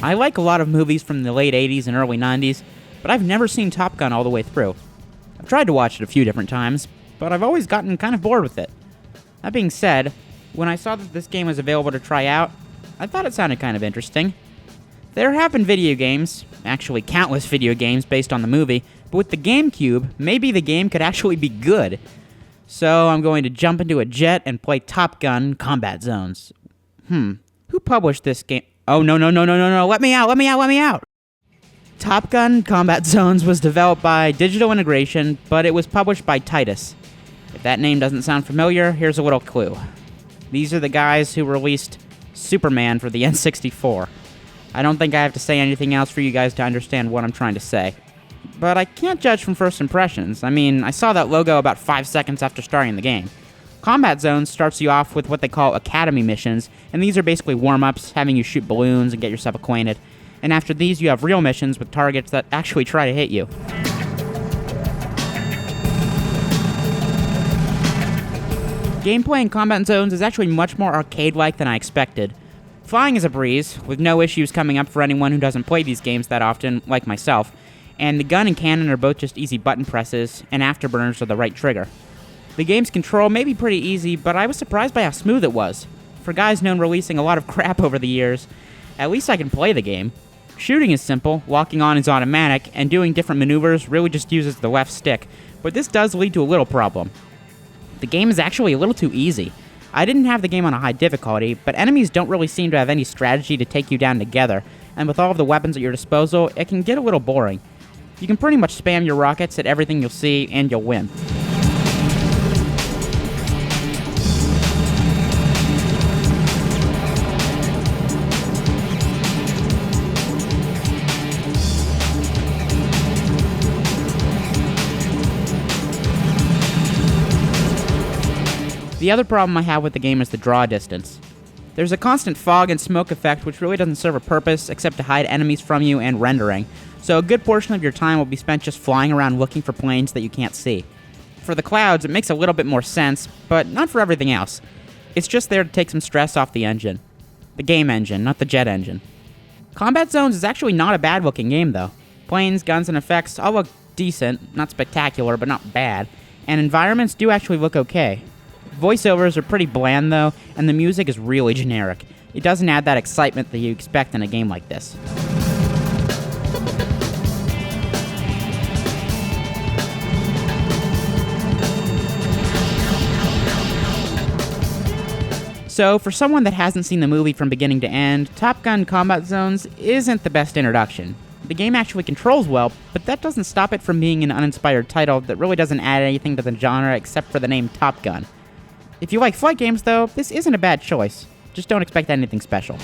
I like a lot of movies from the late 80s and early 90s, but I've never seen Top Gun all the way through. I've tried to watch it a few different times, but I've always gotten kind of bored with it. That being said, when I saw that this game was available to try out, I thought it sounded kind of interesting. There have been video games, actually countless video games based on the movie, but with the GameCube, maybe the game could actually be good. So I'm going to jump into a jet and play Top Gun Combat Zones. Who published this game? Oh, no, let me out! Top Gun Combat Zones was developed by Digital Integration, but it was published by Titus. If that name doesn't sound familiar, here's a little clue. These are the guys who released Superman for the N64. I don't think I have to say anything else for you guys to understand what I'm trying to say. But I can't judge from first impressions. I mean, I saw that logo about 5 seconds after starting the game. Combat Zones starts you off with what they call Academy missions, and these are basically warm-ups, having you shoot balloons and get yourself acquainted. And after these, you have real missions with targets that actually try to hit you. Gameplay in Combat Zones is actually much more arcade-like than I expected. Flying is a breeze, with no issues coming up for anyone who doesn't play these games that often, like myself, and the gun and cannon are both just easy button presses, and afterburners are the right trigger. The game's control may be pretty easy, but I was surprised by how smooth it was. For guys known releasing a lot of crap over the years, at least I can play the game. Shooting is simple, locking on is automatic, and doing different maneuvers really just uses the left stick, but this does lead to a little problem. The game is actually a little too easy. I didn't have the game on a high difficulty, but enemies don't really seem to have any strategy to take you down together, and with all of the weapons at your disposal, it can get a little boring. You can pretty much spam your rockets at everything you'll see, and you'll win. The other problem I have with the game is the draw distance. There's a constant fog and smoke effect which really doesn't serve a purpose except to hide enemies from you and rendering, so a good portion of your time will be spent just flying around looking for planes that you can't see. For the clouds, it makes a little bit more sense, but not for everything else. It's just there to take some stress off the engine. The game engine, not the jet engine. Combat Zones is actually not a bad looking game though. Planes, guns, and effects all look decent, not spectacular, but not bad, and environments do actually look okay. Voiceovers are pretty bland though, and the music is really generic. It doesn't add that excitement that you expect in a game like this. So, for someone that hasn't seen the movie from beginning to end, Top Gun Combat Zones isn't the best introduction. The game actually controls well, but that doesn't stop it from being an uninspired title that really doesn't add anything to the genre except for the name Top Gun. If you like flight games, though, this isn't a bad choice. Just don't expect anything special.